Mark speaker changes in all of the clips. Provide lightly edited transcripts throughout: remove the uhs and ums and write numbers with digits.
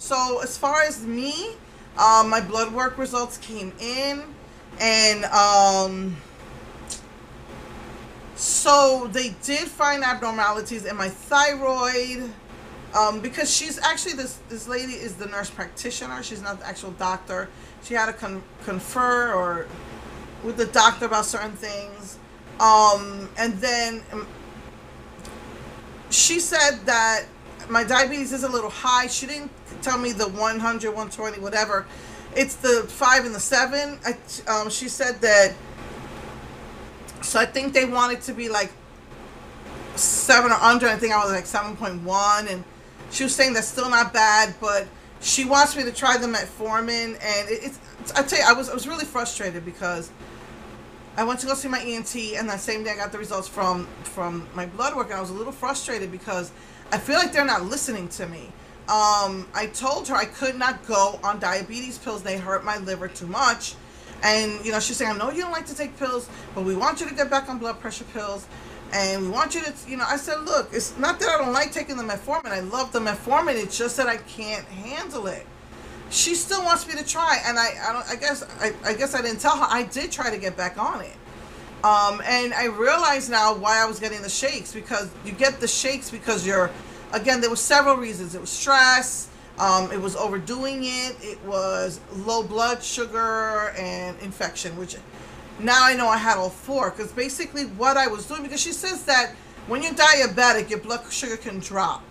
Speaker 1: So as far as me, my blood work results came in, and so they did find abnormalities in my thyroid. Because she's actually, this lady is the nurse practitioner. She's not the actual doctor. She had to confer or with the doctor about certain things. And then she said that my diabetes is a little high. She didn't tell me the 100, 120, whatever. It's the 5 and the 7. She said that, so I think they wanted to be like 7 or under. I think I was like 7.1, and she was saying that's still not bad, but she wants me to try the metformin. And I tell you, I was really frustrated because I went to go see my ENT, and that same day I got the results from my blood work, and I was a little frustrated because I feel like they're not listening to me. I told her I could not go on diabetes pills. They hurt my liver too much. And, you know, she's saying, I know you don't like to take pills, but we want you to get back on blood pressure pills. And we want you to, you know, I said, look, it's not that I don't like taking the metformin. I love the metformin. It's just that I can't handle it. She still wants me to try. And I guess I didn't tell her. I did try to get back on it. And I realize now why I was getting the shakes, because you get the shakes because again, there were several reasons. It was stress. It was overdoing it. It was low blood sugar and infection, which now I know I had all 4, because basically what I was doing, because she says that when you're diabetic, your blood sugar can drop.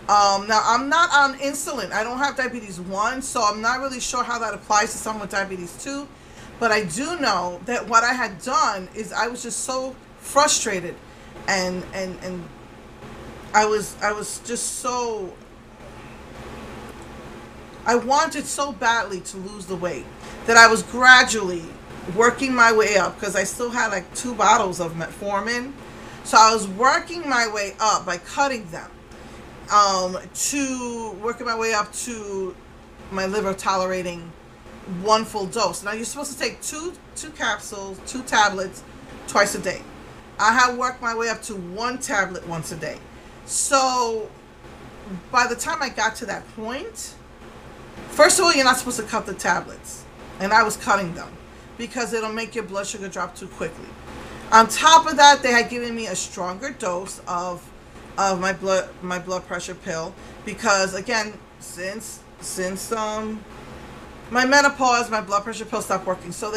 Speaker 1: Now, I'm not on insulin. I don't have diabetes 1, so I'm not really sure how that applies to someone with diabetes 2. But I do know that what I had done is I was just so frustrated, and I was just so, I wanted so badly to lose the weight that I was gradually working my way up, because I still had like 2 bottles of metformin. So I was working my way up by cutting them, to working my way up to my liver tolerating 1 full dose. Now you're supposed to take two capsules, 2 tablets twice a day. I had worked my way up to 1 tablet once a day. So by the time I got to that point, first of all, you're not supposed to cut the tablets, and I was cutting them because it'll make your blood sugar drop too quickly. On top of that, they had given me a stronger dose of my blood pressure pill, because again, since my menopause, my blood pressure pill stopped working. So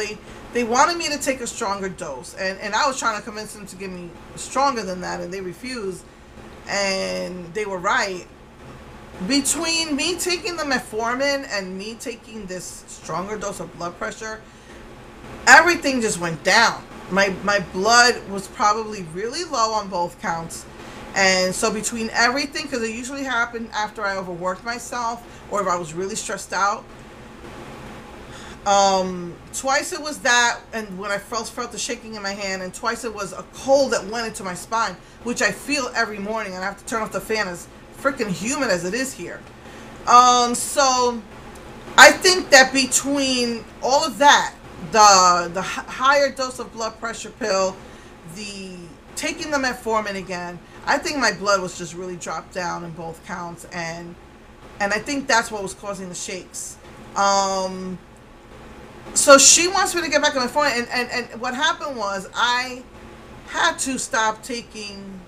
Speaker 1: they wanted me to take a stronger dose, and I was trying to convince them to give me stronger than that, and they refused, and they were right. Between me taking the metformin and me taking this stronger dose of blood pressure, everything just went down. My blood was probably really low on both counts. And so between everything, because it usually happened after I overworked myself or if I was really stressed out, twice it was that, and when I felt the shaking in my hand, and twice it was a cold that went into my spine, which I feel every morning, and I have to turn off the fan as freaking humid as it is here. So I think that between all of that, the higher dose of blood pressure pill, the taking the metformin again, I think my blood was just really dropped down in both counts, and I think that's what was causing the shakes. So she wants me to get back on metformin, and what happened was I had to stop taking.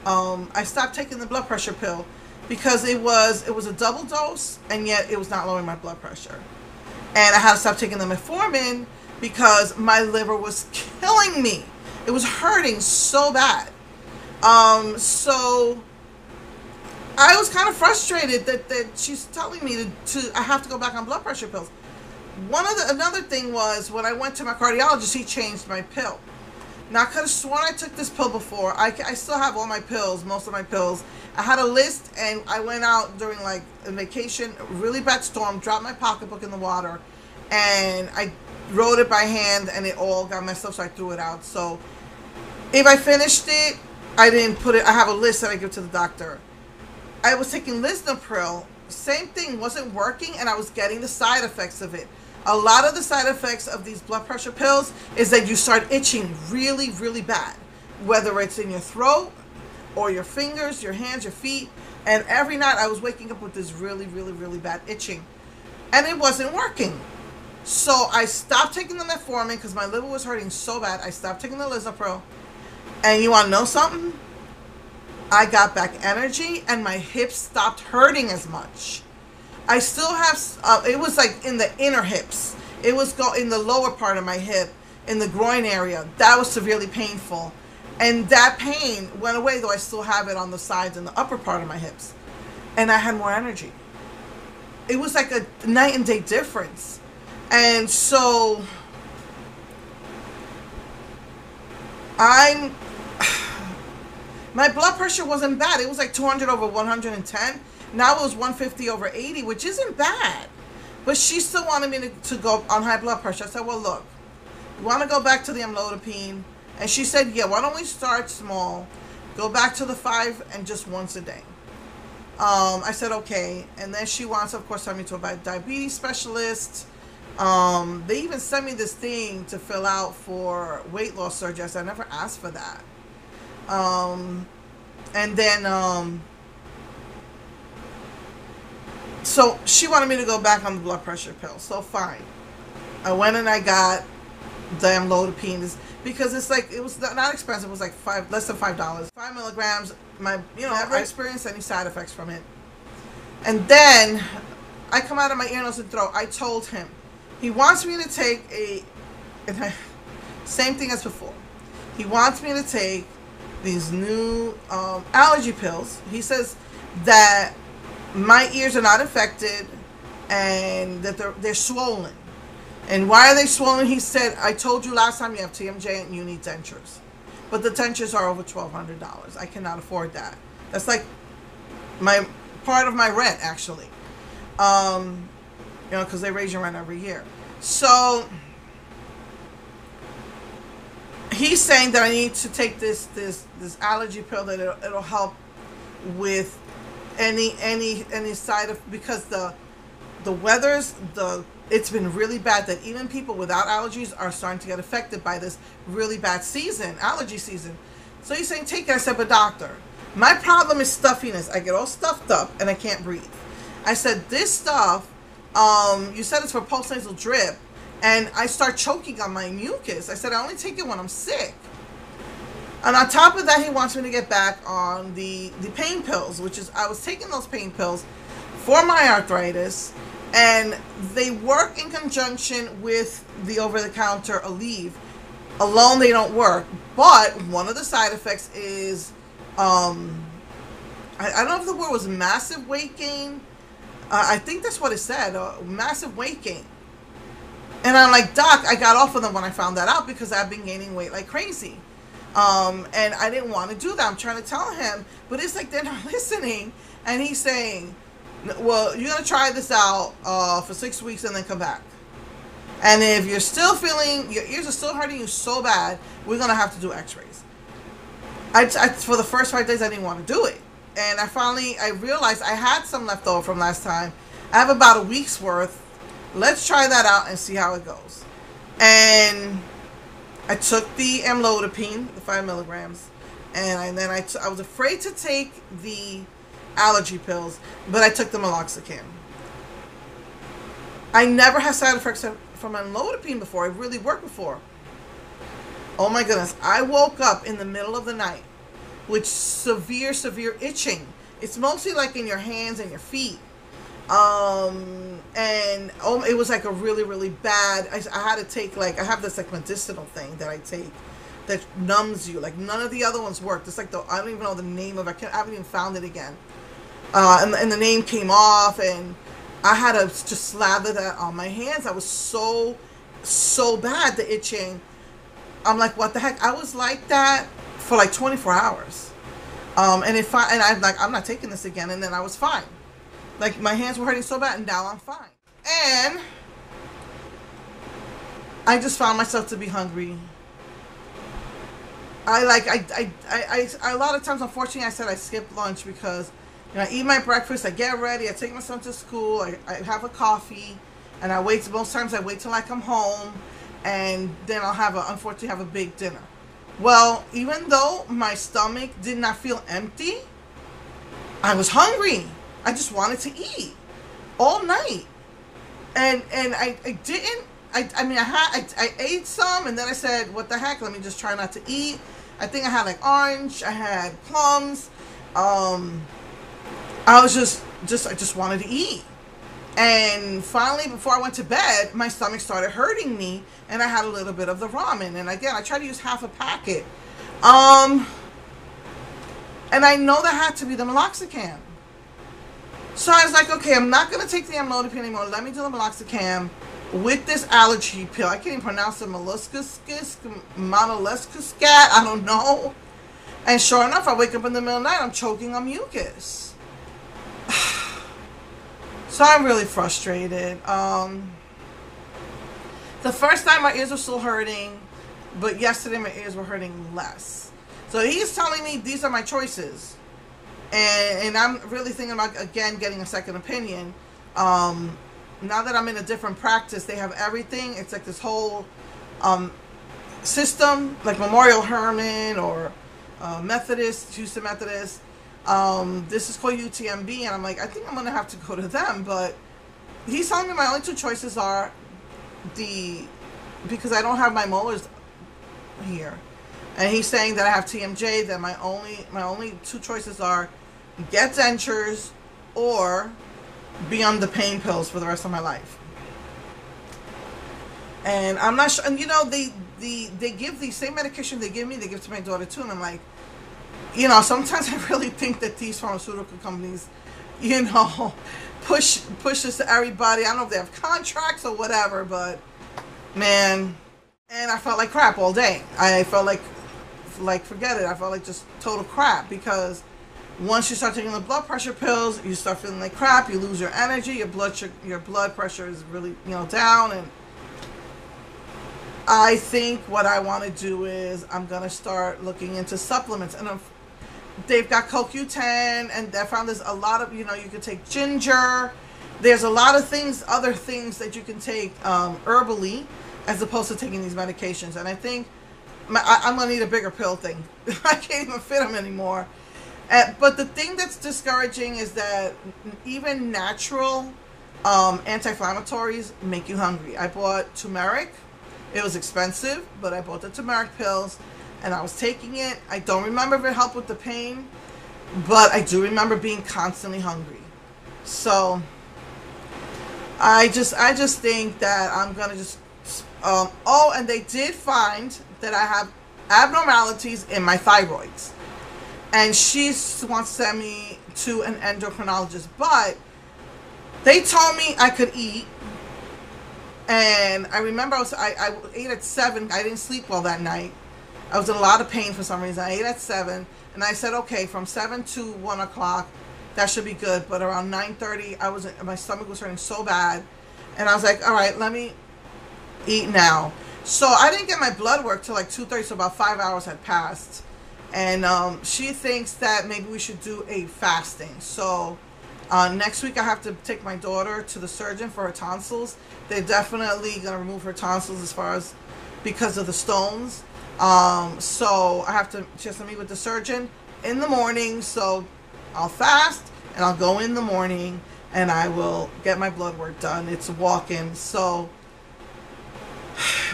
Speaker 1: I stopped taking the blood pressure pill because it was a double dose, and yet it was not lowering my blood pressure. And I had to stop taking the metformin because my liver was killing me. It was hurting so bad. So I was kind of frustrated that she's telling me to I have to go back on blood pressure pills. Another thing was when I went to my cardiologist, he changed my pill. Now, I could have sworn I took this pill before. I still have all my pills, most of my pills. I had a list, and I went out during like a vacation, a really bad storm, dropped my pocketbook in the water, and I wrote it by hand, and it all got messed up, so I threw it out. So if I finished it, I didn't put it. I have a list that I give to the doctor. I was taking Lisinopril. Same thing, wasn't working, and I was getting the side effects of it. A lot of the side effects of these blood pressure pills is that you start itching really, really bad, whether it's in your throat or your fingers, your hands, your feet. And every night I was waking up with this really, really, really bad itching. And it wasn't working. So I stopped taking the metformin because my liver was hurting so bad. I stopped taking the Lizopro. And you want to know something? I got back energy and my hips stopped hurting as much. I still have, it was like in the inner hips. It was in the lower part of my hip, in the groin area. That was severely painful. And that pain went away, though I still have it on the sides and the upper part of my hips. And I had more energy. It was like a night and day difference. And so my blood pressure wasn't bad. It was like 200 over 110. Now it was 150 over 80, which isn't bad. But she still wanted me to go on high blood pressure. I said, well, look, you want to go back to the amlodipine? And she said, yeah, why don't we start small, go back to the 5 and just once a day. I said, okay. And then she wants, of course, send me to a diabetes specialist. They even sent me this thing to fill out for weight loss surgery. I said, I never asked for that. And then, so she wanted me to go back on the blood pressure pill. So fine. I went and I got the amlodipine because it's like, it was not expensive. It was like less than $5. 5 milligrams. Never experienced any side effects from it. And then I come out of my ear, nose, and throat. I told him he wants me to take same thing as before. He wants me to take these new allergy pills. He says that my ears are not infected and that they're swollen. And why are they swollen? He said, I told you last time you have TMJ and you need dentures. But the dentures are over $1,200. I cannot afford that. That's like part of my rent, actually. Because they raise your rent every year. So he's saying that I need to take this allergy pill, that it'll help with any side of, because the weather's it's been really bad, that even people without allergies are starting to get affected by this really bad allergy season. So he's saying, take it. I said, but doctor, my problem is stuffiness. I get all stuffed up and I can't breathe. I said, this stuff, you said it's for postnasal drip, and I start choking on my mucus. I said, I only take it when I'm sick. And on top of that, he wants me to get back on the pain pills, which is, I was taking those pain pills for my arthritis, and they work in conjunction with the over-the-counter Aleve. Alone, they don't work. But one of the side effects is, I don't know if the word was massive weight gain. I think that's what it said, massive weight gain. And I'm like, Doc, I got off of them when I found that out because I've been gaining weight like crazy. And I didn't want to do that. I'm trying to tell him, but it's like they're not listening. And he's saying, well, you're going to try this out for 6 weeks and then come back. And if you're still feeling, your ears are still hurting you so bad, we're going to have to do x-rays. For the first 5 days, I didn't want to do it. And I realized I had some left over from last time. I have about a week's worth. Let's try that out and see how it goes. And I took the amlodipine, the 5 milligrams. And then I was afraid to take the allergy pills, but I took the meloxicam. I never had side effects from amlodipine before. It really worked before. Oh my goodness. I woke up in the middle of the night with severe itching. It's mostly like in your hands and your feet. It was like a really bad, I had to take, like, I have this like medicinal thing that I take that numbs you. Like, none of the other ones worked. It's like I don't even know the name of it. I haven't even found it again. And the name came off, and I had to just slather that on my hands. I was so bad, the itching. I'm like, what the heck? I was like that for like 24 hours. And I'm like, I'm not taking this again. And then I was fine. Like, my hands were hurting so bad, and now I'm fine. And I just found myself to be hungry. A lot of times, unfortunately, I said I skipped lunch because, I eat my breakfast, I get ready, I take my son to school, I have a coffee, and most times I wait till I come home, and then unfortunately have a big dinner. Well, even though my stomach did not feel empty, I was hungry. I just wanted to eat all night. And I didn't. I mean, I ate some, and then I said, what the heck, let me just try not to eat. I think I had like orange, I had plums. I was I just wanted to eat. And finally, before I went to bed, my stomach started hurting me, and I had a little bit of the ramen. And again, I tried to use half a packet. And I know that had to be the meloxicam. So I was like, okay, I'm not going to take the amlodipine anymore. Let me do the meloxicam with this allergy pill. I can't even pronounce it. Monolescuscat. I don't know. And sure enough, I wake up in the middle of the night, I'm choking on mucus. So I'm really frustrated. The first time my ears were still hurting, but yesterday my ears were hurting less. So he's telling me these are my choices. And I'm really thinking about, again, getting a second opinion. Now that I'm in a different practice, they have everything. It's like this whole system, like Memorial Hermann or Methodist, Houston Methodist. This is called UTMB, and I'm like, I think I'm going to have to go to them. But he's telling me my only two choices are because I don't have my molars here. And he's saying that I have TMJ, that my only two choices are get dentures or be on the pain pills for the rest of my life. And I'm not sure, and you know, they give the same medication they give me, they give to my daughter too, and I'm like, you know, sometimes I really think that these pharmaceutical companies, you know, push this to everybody. I don't know if they have contracts or whatever, but man, and I felt like crap all day. I felt like forget it. I felt like just total crap, because once you start taking the blood pressure pills, you start feeling like crap. You lose your energy. Your blood pressure is really, you know, down. And I think what I want to do is I'm gonna start looking into supplements. And they've got CoQ10, and I found there's a lot of, you know, you can take ginger. There's a lot of things, other things that you can take herbally, as opposed to taking these medications. And I think I'm gonna need a bigger pill thing. I can't even fit them anymore. But the thing that's discouraging is that even natural anti-inflammatories make you hungry. I bought turmeric. It was expensive, but I bought the turmeric pills, and I was taking it. I don't remember if it helped with the pain, but I do remember being constantly hungry. So I just think that I'm gonna just oh, and they did find that I have abnormalities in my thyroids, and she wants to send me to an endocrinologist, but they told me I could eat. And I remember I ate at 7. I didn't sleep well that night. I was in a lot of pain for some reason. I ate at 7, and I said, okay, from 7 to 1 o'clock, that should be good. But around 9:30, my stomach was hurting so bad, and I was like, all right, let me eat now. So I didn't get my blood work till like 2:30, so about 5 hours had passed. And she thinks that maybe we should do a fasting. So next week I have to take my daughter to the surgeon for her tonsils. They're definitely going to remove her tonsils because of the stones. So she has to meet with the surgeon in the morning. So I'll fast and I'll go in the morning and I will get my blood work done. It's a walk-in. So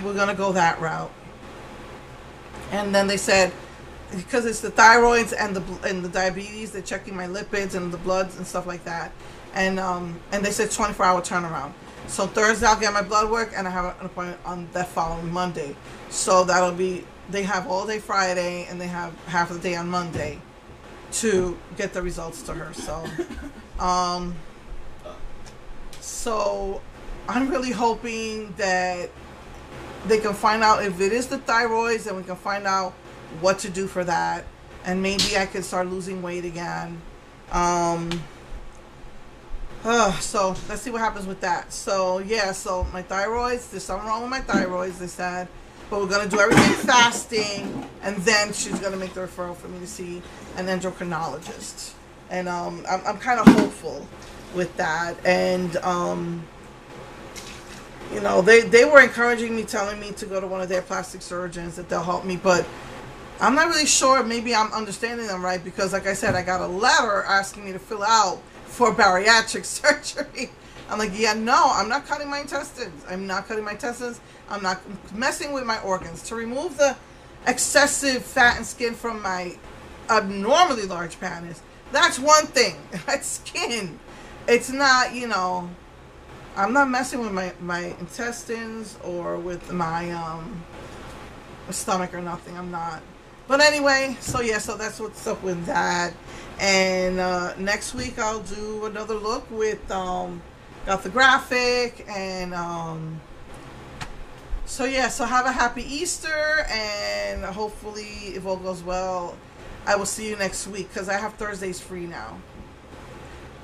Speaker 1: we're going to go that route. And then they said, because it's the thyroids and the diabetes, they're checking my lipids and the bloods and stuff like that. And they said 24-hour turnaround. So Thursday I'll get my blood work, and I have an appointment on that following Monday. So that'll be, they have all day Friday, and they have half of the day on Monday to get the results to her. So so I'm really hoping that they can find out if it is the thyroids, and we can find out what to do for that, and maybe I could start losing weight again. So let's see what happens with that. So yeah, so my thyroids, there's something wrong with my thyroids, they said, but we're gonna do everything fasting, and then she's gonna make the referral for me to see an endocrinologist. And I'm kind of hopeful with that. And you know, they were encouraging me, telling me to go to one of their plastic surgeons, that they'll help me, but I'm not really sure. Maybe I'm understanding them right because, like I said, I got a letter asking me to fill out for bariatric surgery. I'm like, yeah, no, I'm not cutting my intestines. I'm not cutting my intestines. I'm not messing with my organs. To remove the excessive fat and skin from my abnormally large penis, that's one thing. That's skin. It's not, you know, I'm not messing with my intestines or with my stomach or nothing. I'm not. But anyway, so yeah, so that's what's up with that. And next week I'll do another look with got the graphic and so yeah, so have a happy Easter, and hopefully if all goes well I will see you next week because I have Thursdays free now.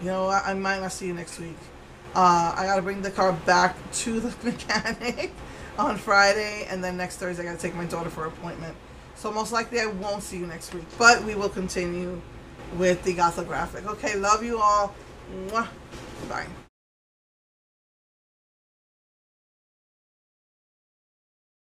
Speaker 1: You know, I might not see you next week. I gotta bring the car back to the mechanic on Friday, and then next Thursday I gotta take my daughter for an appointment. So most likely I won't see you next week, but we will continue with the Gothographic. Okay, love you all. Mwah. Bye.